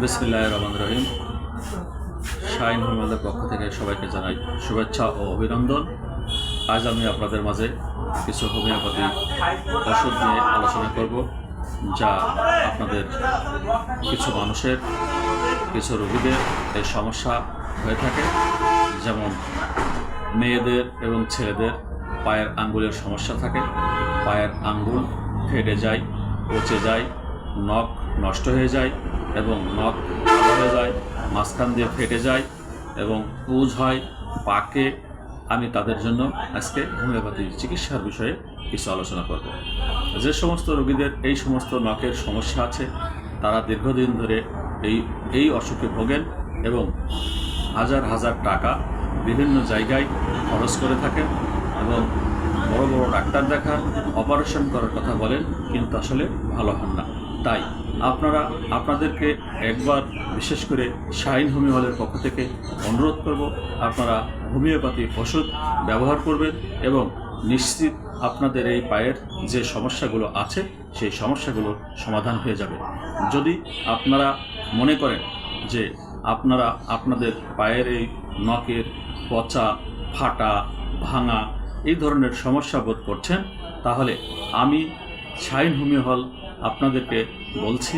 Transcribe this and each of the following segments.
বিসমিল্লাহির রহমানির রহিম। শাহিন হোমিওদের পক্ষ থেকে সবাইকে জানাই শুভেচ্ছা ও অভিনন্দন। আজ আমি আপনাদের মাঝে কিছু হোমিওপ্যাথি ওষুধ নিয়ে আলোচনা করব, যা আপনাদের কিছু মানুষের, কিছু রোগীদের এই সমস্যা হয়ে থাকে। যেমন মেয়েদের এবং ছেলেদের পায়ের আঙ্গুলের সমস্যা থাকে, পায়ের আঙ্গুল ফেটে যায়, পচে যায়, নখ নষ্ট হয়ে যায় এবং নখ ভালো হয়ে যায়, মাঝখান দিয়ে ফেটে যায় এবং পুঁজ হয়, পাকে। আমি তাদের জন্য আজকে হোমিওপ্যাথি চিকিৎসার বিষয়ে কিছু আলোচনা করব। যে সমস্ত রোগীদের এই সমস্ত নখের সমস্যা আছে, তারা দীর্ঘদিন ধরে এই অসুখে ভোগেন এবং হাজার হাজার টাকা বিভিন্ন জায়গায় খরচ করে থাকেন এবং বড় বড় ডাক্তার দেখান, অপারেশন করার কথা বলেন, কিন্তু আসলে ভালো হন না। তাই আপনাদেরকে একবার বিশেষ করে শাহিন হোমিও হলের পক্ষ থেকে অনুরোধ করব, আপনারা হোমিওপ্যাথি ওষুধ ব্যবহার করবেন এবং নিশ্চিত আপনাদের এই পায়ের যে সমস্যাগুলো আছে সেই সমস্যাগুলোর সমাধান হয়ে যাবে। যদি আপনারা মনে করেন যে আপনাদের পায়ের এই নখের পচা, ফাটা, ভাঙা এই ধরনের সমস্যা বোধ করছেন, তাহলে আমি শাহিন হোমিও হল আপনাদেরকে বলছি,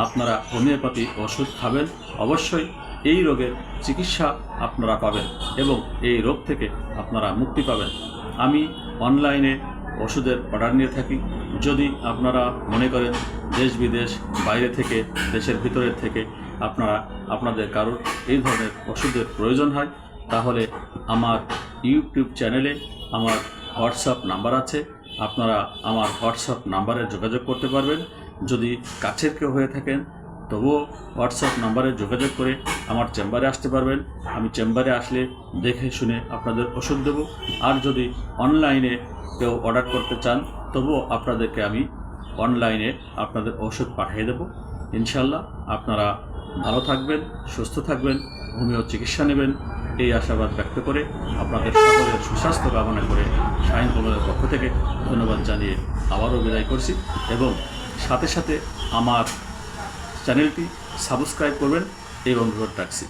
আপনারা হোমিওপ্যাথি ওষুধ খাবেন। অবশ্যই এই রোগের চিকিৎসা আপনারা পাবেন এবং এই রোগ থেকে আপনারা মুক্তি পাবেন। আমি অনলাইনে ওষুধের অর্ডার নিয়ে থাকি। যদি আপনারা মনে করেন দেশ বিদেশ, বাইরে থেকে, দেশের ভিতরের থেকে আপনাদের কারোর এই ধরনের ওষুধের প্রয়োজন হয়, তাহলে আমার ইউটিউব চ্যানেলে আমার হোয়াটসঅ্যাপ নাম্বার আছে, আপনারা আমার হোয়াটসঅ্যাপ নাম্বারে যোগাযোগ করতে পারবেন। যদি কাছের কেউ হয়ে থাকেন তবুও হোয়াটসঅ্যাপ নাম্বারে যোগাযোগ করে আমার চেম্বারে আসতে পারবেন। আমি চেম্বারে আসলে দেখে শুনে আপনাদের ওষুধ দেব। আর যদি অনলাইনে কেউ অর্ডার করতে চান, তবুও আপনাদেরকে আমি অনলাইনে আপনাদের ওষুধ পাঠিয়ে দেব। ইনশাল্লাহ আপনারা ভালো থাকবেন, সুস্থ থাকবেন, হোমিও চিকিৎসা নেবেন, এই আশাবাদ ব্যক্ত করে আপনাদের সকলের সুস্বাস্থ্য কামনা করে শাহিন হোমিওর পক্ষ থেকে ধন্যবাদ জানিয়ে আবারও বিদায় করছি এবং সাথে সাথে আমার চ্যানেলটি সাবস্ক্রাইব করবেন এই অনুরোধ রাখছি।